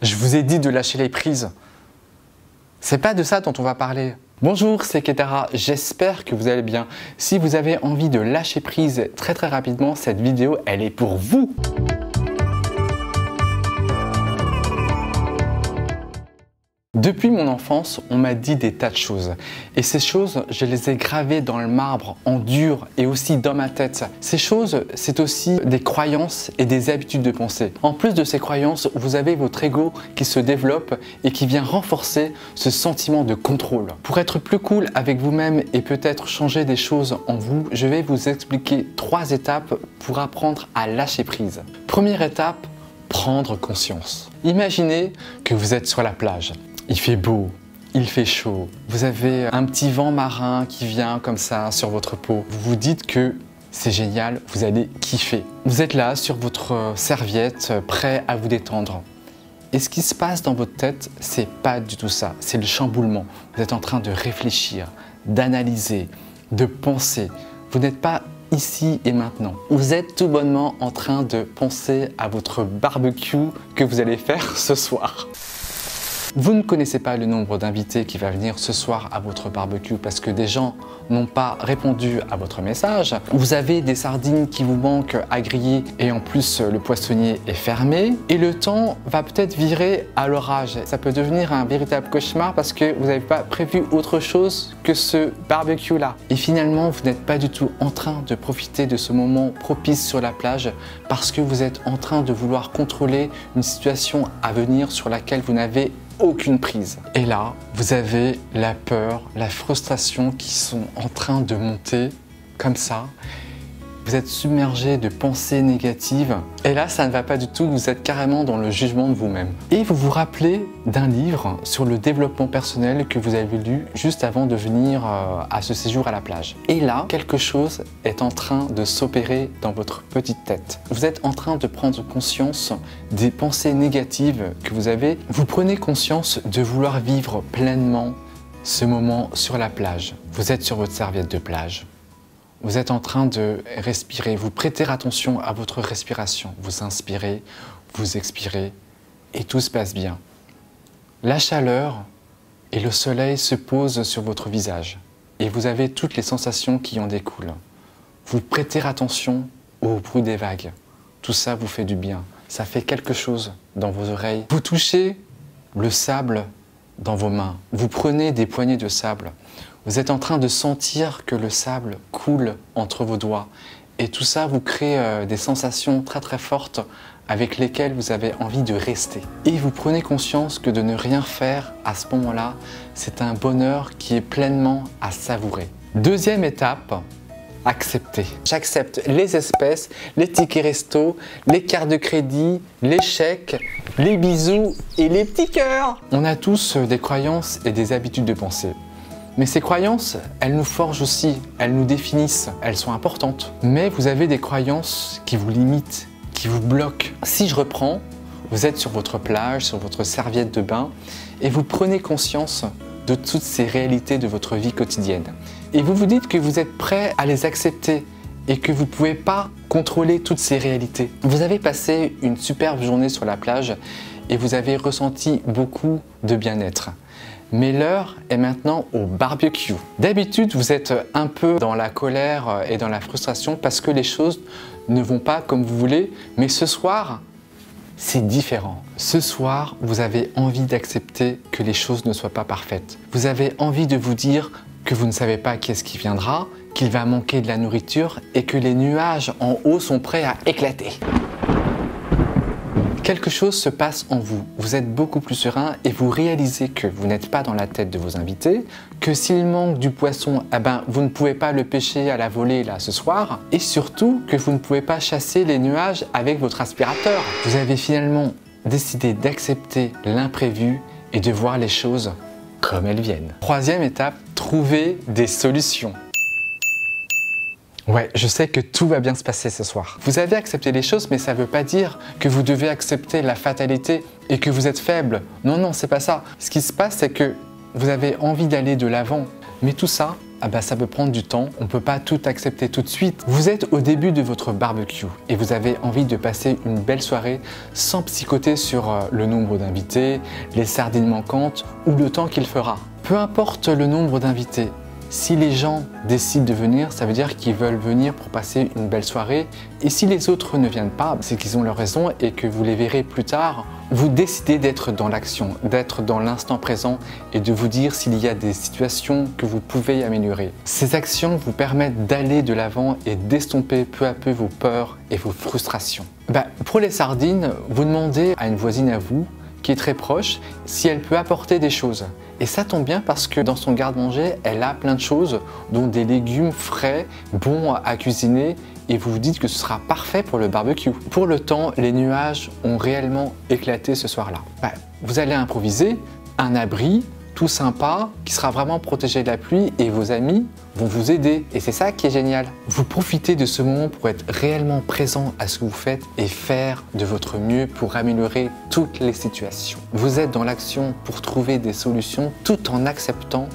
Je vous ai dit de lâcher les prises. C'est pas de ça dont on va parler. Bonjour, c'est Ketara, j'espère que vous allez bien. Si vous avez envie de lâcher prise très rapidement, cette vidéo, elle est pour vous. Depuis mon enfance, on m'a dit des tas de choses. Et ces choses, je les ai gravées dans le marbre, en dur et aussi dans ma tête. Ces choses, c'est aussi des croyances et des habitudes de pensée. En plus de ces croyances, vous avez votre ego qui se développe et qui vient renforcer ce sentiment de contrôle. Pour être plus cool avec vous-même et peut-être changer des choses en vous, je vais vous expliquer 3 étapes pour apprendre à lâcher prise. Première étape, prendre conscience. Imaginez que vous êtes sur la plage. Il fait beau, il fait chaud, vous avez un petit vent marin qui vient comme ça sur votre peau. Vous vous dites que c'est génial, vous allez kiffer. Vous êtes là sur votre serviette, prêt à vous détendre. Et ce qui se passe dans votre tête, c'est pas du tout ça, c'est le chamboulement. Vous êtes en train de réfléchir, d'analyser, de penser. Vous n'êtes pas ici et maintenant. Vous êtes tout bonnement en train de penser à votre barbecue que vous allez faire ce soir. Vous ne connaissez pas le nombre d'invités qui va venir ce soir à votre barbecue parce que des gens n'ont pas répondu à votre message. Vous avez des sardines qui vous manquent à griller et en plus le poissonnier est fermé. Et le temps va peut-être virer à l'orage. Ça peut devenir un véritable cauchemar parce que vous n'avez pas prévu autre chose que ce barbecue-là. Et finalement, vous n'êtes pas du tout en train de profiter de ce moment propice sur la plage parce que vous êtes en train de vouloir contrôler une situation à venir sur laquelle vous n'avez aucune prise. Et là, vous avez la peur, la frustration qui sont en train de monter comme ça. Vous êtes submergé de pensées négatives. Et là, ça ne va pas du tout, vous êtes carrément dans le jugement de vous-même. Et vous vous rappelez d'un livre sur le développement personnel que vous avez lu juste avant de venir à ce séjour à la plage. Et là, quelque chose est en train de s'opérer dans votre petite tête. Vous êtes en train de prendre conscience des pensées négatives que vous avez. Vous prenez conscience de vouloir vivre pleinement ce moment sur la plage. Vous êtes sur votre serviette de plage. Vous êtes en train de respirer, vous prêtez attention à votre respiration. Vous inspirez, vous expirez et tout se passe bien. La chaleur et le soleil se posent sur votre visage et vous avez toutes les sensations qui en découlent. Vous prêtez attention au bruit des vagues. Tout ça vous fait du bien. Ça fait quelque chose dans vos oreilles. Vous touchez le sable dans vos mains. Vous prenez des poignées de sable. Vous êtes en train de sentir que le sable coule entre vos doigts. Et tout ça vous crée des sensations très fortes avec lesquelles vous avez envie de rester. Et vous prenez conscience que de ne rien faire à ce moment-là, c'est un bonheur qui est pleinement à savourer. Deuxième étape, accepter. J'accepte les espèces, les tickets resto, les cartes de crédit, les chèques, les bisous et les petits cœurs. On a tous des croyances et des habitudes de pensée. Mais ces croyances, elles nous forgent aussi, elles nous définissent, elles sont importantes. Mais vous avez des croyances qui vous limitent, qui vous bloquent. Si je reprends, vous êtes sur votre plage, sur votre serviette de bain et vous prenez conscience de toutes ces réalités de votre vie quotidienne. Et vous vous dites que vous êtes prêt à les accepter et que vous ne pouvez pas contrôler toutes ces réalités. Vous avez passé une superbe journée sur la plage et vous avez ressenti beaucoup de bien-être. Mais l'heure est maintenant au barbecue. D'habitude, vous êtes un peu dans la colère et dans la frustration parce que les choses ne vont pas comme vous voulez. Mais ce soir, c'est différent. Ce soir, vous avez envie d'accepter que les choses ne soient pas parfaites. Vous avez envie de vous dire que vous ne savez pas qu'est-ce qui viendra, qu'il va manquer de la nourriture et que les nuages en haut sont prêts à éclater. Quelque chose se passe en vous, vous êtes beaucoup plus serein et vous réalisez que vous n'êtes pas dans la tête de vos invités, que s'il manque du poisson, vous ne pouvez pas le pêcher à la volée là ce soir et surtout que vous ne pouvez pas chasser les nuages avec votre aspirateur. Vous avez finalement décidé d'accepter l'imprévu et de voir les choses comme elles viennent. Troisième étape, trouver des solutions. Ouais, je sais que tout va bien se passer ce soir. Vous avez accepté les choses, mais ça ne veut pas dire que vous devez accepter la fatalité et que vous êtes faible. Non, c'est pas ça. Ce qui se passe, c'est que vous avez envie d'aller de l'avant. Mais tout ça, ça peut prendre du temps. On ne peut pas tout accepter tout de suite. Vous êtes au début de votre barbecue et vous avez envie de passer une belle soirée sans psychoter sur le nombre d'invités, les sardines manquantes ou le temps qu'il fera. Peu importe le nombre d'invités, si les gens décident de venir, ça veut dire qu'ils veulent venir pour passer une belle soirée. Et si les autres ne viennent pas, c'est qu'ils ont leur raison et que vous les verrez plus tard. Vous décidez d'être dans l'action, d'être dans l'instant présent et de vous dire s'il y a des situations que vous pouvez améliorer. Ces actions vous permettent d'aller de l'avant et d'estomper peu à peu vos peurs et vos frustrations. Pour les sardines, vous demandez à une voisine à vous qui est très proche, si elle peut apporter des choses. Et ça tombe bien parce que dans son garde-manger, elle a plein de choses, dont des légumes frais, bons à cuisiner, et vous vous dites que ce sera parfait pour le barbecue. Pour le temps, les nuages ont réellement éclaté ce soir-là. Vous allez improviser un abri tout sympa, qui sera vraiment protégé de la pluie, et vos amis vont vous aider. Et c'est ça qui est génial. Vous profitez de ce moment pour être réellement présent à ce que vous faites et faire de votre mieux pour améliorer toutes les situations. Vous êtes dans l'action pour trouver des solutions tout en acceptant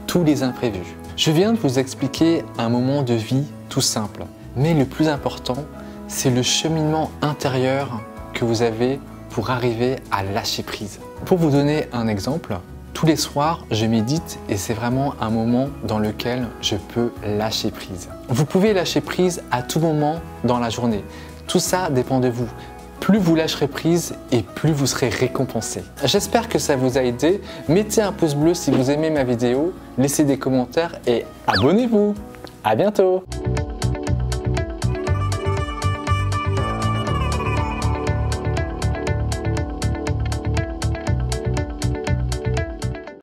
tous les imprévus. Je viens de vous expliquer un moment de vie tout simple. Mais le plus important, c'est le cheminement intérieur que vous avez pour arriver à lâcher prise. Pour vous donner un exemple, tous les soirs, je médite et c'est vraiment un moment dans lequel je peux lâcher prise. Vous pouvez lâcher prise à tout moment dans la journée. Tout ça dépend de vous. Plus vous lâcherez prise et plus vous serez récompensé. J'espère que ça vous a aidé. Mettez un pouce bleu si vous aimez ma vidéo, laissez des commentaires et abonnez-vous. À bientôt!